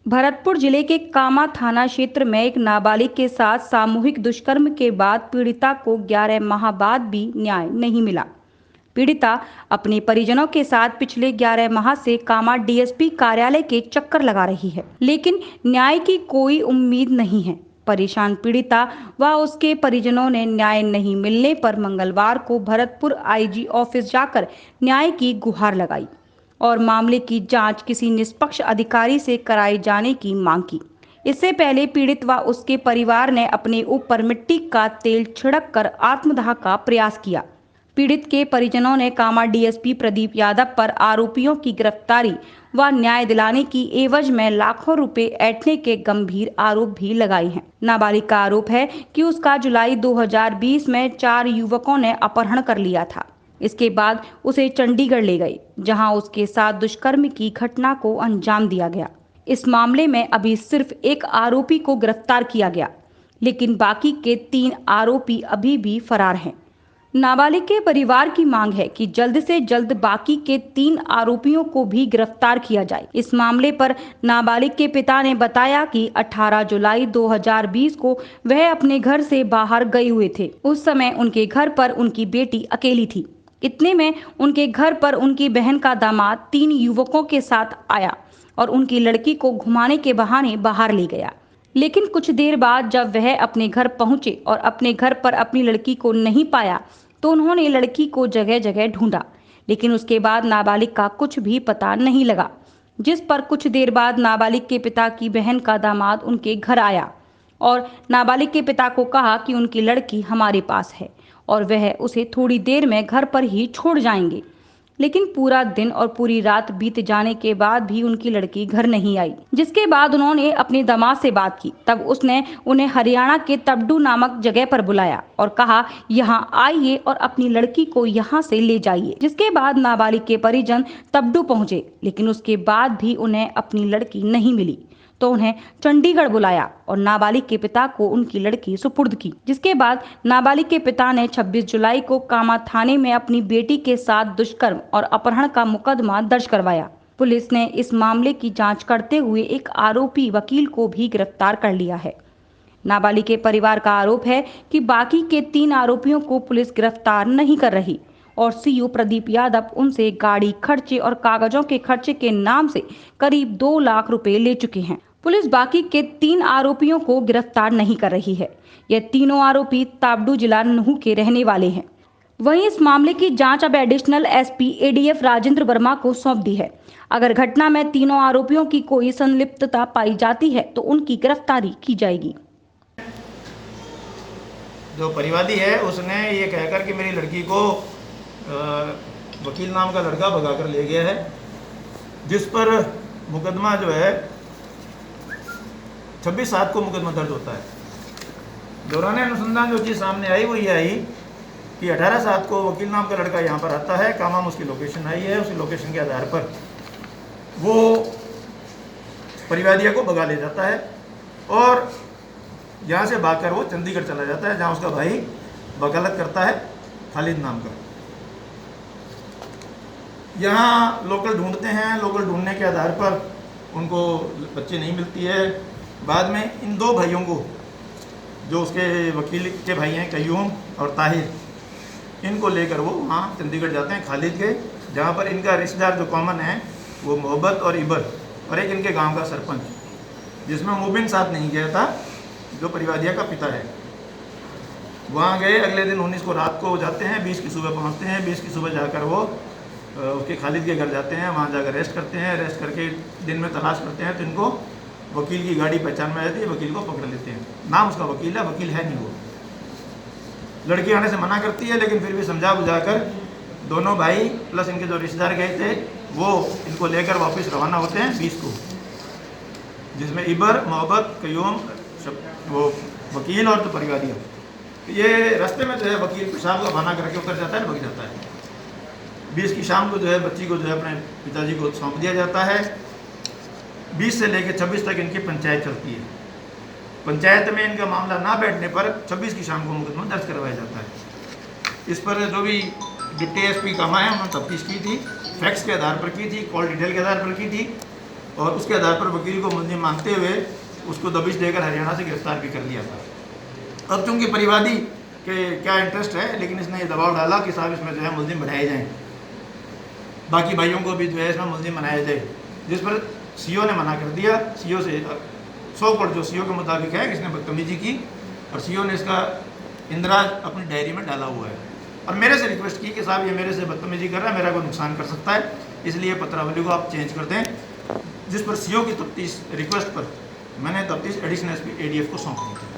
भरतपुर जिले के कामा थाना क्षेत्र में एक नाबालिग के साथ सामूहिक दुष्कर्म के बाद पीड़िता को 11 माह बाद भी न्याय नहीं मिला। पीड़िता अपने परिजनों के साथ पिछले 11 माह से कामा डीएसपी कार्यालय के चक्कर लगा रही है, लेकिन न्याय की कोई उम्मीद नहीं है। परेशान पीड़िता व उसके परिजनों ने न्याय नहीं मिलने पर मंगलवार को भरतपुर आईजी ऑफिस जाकर न्याय की गुहार लगाई और मामले की जांच किसी निष्पक्ष अधिकारी से कराए जाने की मांग की। इससे पहले पीड़ित व उसके परिवार ने अपने ऊपर मिट्टी का तेल छिड़क कर आत्मदाह का प्रयास किया। पीड़ित के परिजनों ने कामा डीएसपी प्रदीप यादव पर आरोपियों की गिरफ्तारी व न्याय दिलाने की एवज में लाखों रुपए ऐंठने के गंभीर आरोप भी लगाए हैं। नाबालिग का आरोप है कि उसका जुलाई 2020 में 4 युवकों ने अपहरण कर लिया था। इसके बाद उसे चंडीगढ़ ले गए, जहां उसके साथ दुष्कर्म की घटना को अंजाम दिया गया। इस मामले में अभी सिर्फ एक आरोपी को गिरफ्तार किया गया, लेकिन बाकी के 3 आरोपी अभी भी फरार हैं। नाबालिग के परिवार की मांग है कि जल्द से जल्द बाकी के 3 आरोपियों को भी गिरफ्तार किया जाए। इस मामले पर नाबालिग के पिता ने बताया कि 18 जुलाई 2020 को वह अपने घर से बाहर गए हुए थे। उस समय उनके घर पर उनकी बेटी अकेली थी। इतने में उनके घर पर उनकी बहन का दामाद 3 युवकों के साथ आया और उनकी लड़की को घुमाने के बहाने बाहर ले गया। लेकिन कुछ देर बाद जब वह अपने घर पहुंचे और अपने घर पर अपनी लड़की को नहीं पाया, तो उन्होंने लड़की को जगह जगह ढूंढा, लेकिन उसके बाद नाबालिग का कुछ भी पता नहीं लगा। जिस पर कुछ देर बाद नाबालिग के पिता की बहन का दामाद उनके घर आया और नाबालिग के पिता को कहा कि उनकी लड़की हमारे पास है और वह उसे थोड़ी देर में घर पर ही छोड़ जाएंगे। लेकिन पूरा दिन और पूरी रात बीत जाने के बाद भी उनकी लड़की घर नहीं आई। जिसके बाद उन्होंने अपने दामाद से बात की। तब उसने उन्हें हरियाणा के तबडू नामक जगह पर बुलाया और कहा, यहाँ आइए और अपनी लड़की को यहाँ से ले जाइए। जिसके बाद नाबालिग के परिजन तबडू पहुंचे, लेकिन उसके बाद भी उन्हें अपनी लड़की नहीं मिली, तो उन्हें चंडीगढ़ बुलाया और नाबालिग के पिता को उनकी लड़की सुपुर्द की। जिसके बाद नाबालिग के पिता ने 26 जुलाई को कामा थाने में अपनी बेटी के साथ दुष्कर्म और अपहरण का मुकदमा दर्ज करवाया। पुलिस ने इस मामले की जांच करते हुए एक आरोपी वकील को भी गिरफ्तार कर लिया है। नाबालिग के परिवार का आरोप है कि बाकी के 3 आरोपियों को पुलिस गिरफ्तार नहीं कर रही और सीओ प्रदीप यादव उनसे गाड़ी खर्चे और कागजों के खर्चे के नाम से करीब 2 लाख रुपए ले चुके हैं। पुलिस बाकी के 3 आरोपियों को गिरफ्तार नहीं कर रही है। ये तीनों आरोपी ताबडू जिला नूह के रहने वाले हैं। वहीं इस मामले की जांच अब additional SP ADF Rajendra Verma को सौंप दी है। अगर घटना में तीनों आरोपियों की कोई संलिप्तता पाई जाती है तो उनकी गिरफ्तारी की जाएगी। जो परिवादी है उसने ये कहकर कि मेरी लड़की को वकील नाम का लड़का भगा कर ले गया है, जिस पर मुकदमा जो है 26/7 को मुकदमा दर्ज होता है। दौरान अनुसंधान जो चीज़ सामने आई वो ये आई कि 18/7 को वकील नाम का लड़का यहाँ पर आता है। कामा में उसकी लोकेशन आई है। उसी लोकेशन के आधार पर वो परिवादिया को भगा ले जाता है और यहाँ से भागकर वो चंडीगढ़ चला जाता है, जहाँ उसका भाई वकालत करता है खालिद नाम का। यहाँ लोकल ढूंढते हैं। लोकल ढूंढने के आधार पर उनको बच्चे नहीं मिलती है। बाद में इन 2 भाइयों को, जो उसके वकील के भाई हैं कयूम और ताहिर, इनको लेकर वो वहाँ चंडीगढ़ जाते हैं खालिद के, जहाँ पर इनका रिश्तेदार जो कॉमन है वो मोहब्बत और इबर और एक इनके गांव का सरपंच, जिसमें मुबिन साथ नहीं गया था, जो परिवादिया का पिता है। वहाँ गए। अगले दिन 19 को रात को जाते हैं, 20 की सुबह पहुँचते हैं। 20 की सुबह जाकर वो उसके खालिद के घर जाते हैं। वहाँ जाकर रेस्ट करते हैं। रेस्ट करके दिन में तलाश करते हैं तो इनको वकील की गाड़ी पहचान में आती है। वकील को पकड़ लेते हैं। नाम उसका वकील है, वकील है नहीं वो। लड़की आने से मना करती है, लेकिन फिर भी समझा बुझाकर दोनों भाई प्लस इनके जो रिश्तेदार गए थे वो इनको लेकर वापस रवाना होते हैं 20 को, जिसमें इबर, मोहब्बत, कयूम, वो वकील और तो परिवादिया। ये रास्ते में जो है वकील पेशाब का बहाना करके उतर जाता है, भाग जाता है। 20 की शाम को जो है बच्ची को जो है अपने पिताजी को सौंप दिया जाता है। 20 से लेकर 26 तक इनकी पंचायत चलती है। पंचायत में इनका मामला ना बैठने पर 26 की शाम को मुकदमा दर्ज करवाया जाता है। इस पर जो भी डिप्टी एसपी कामा है उन्होंने तफ्तीश की थी, फैक्ट्स के आधार पर की थी, कॉल डिटेल के आधार पर की थी और उसके आधार पर वकील को मुलजिम मानते हुए उसको दबिश देकर हरियाणा से गिरफ्तार भी कर लिया था। अब चूंकि परिवादी के क्या इंटरेस्ट है, लेकिन इसने ये दबाव डाला कि साहब इसमें जो है मुलजिम बनाए जाएँ, बाकी भाइयों को भी जो है इसमें मुलजिम बनाया जाए, जिस पर सीओ ने मना कर दिया। सीओ से 100 पर जो सीओ के मुताबिक है कि इसने बदतमीजी की और सीओ ने इसका इंदराज अपनी डायरी में डाला हुआ है और मेरे से रिक्वेस्ट की कि साहब ये मेरे से बदतमीजी कर रहा है, मेरा को नुकसान कर सकता है, इसलिए पत्रावली को आप चेंज कर दें, जिस पर सीओ की तफ्तीश रिक्वेस्ट पर मैंने तफ्तीश एडिशनल एसपी ADF को सौंप दी थी।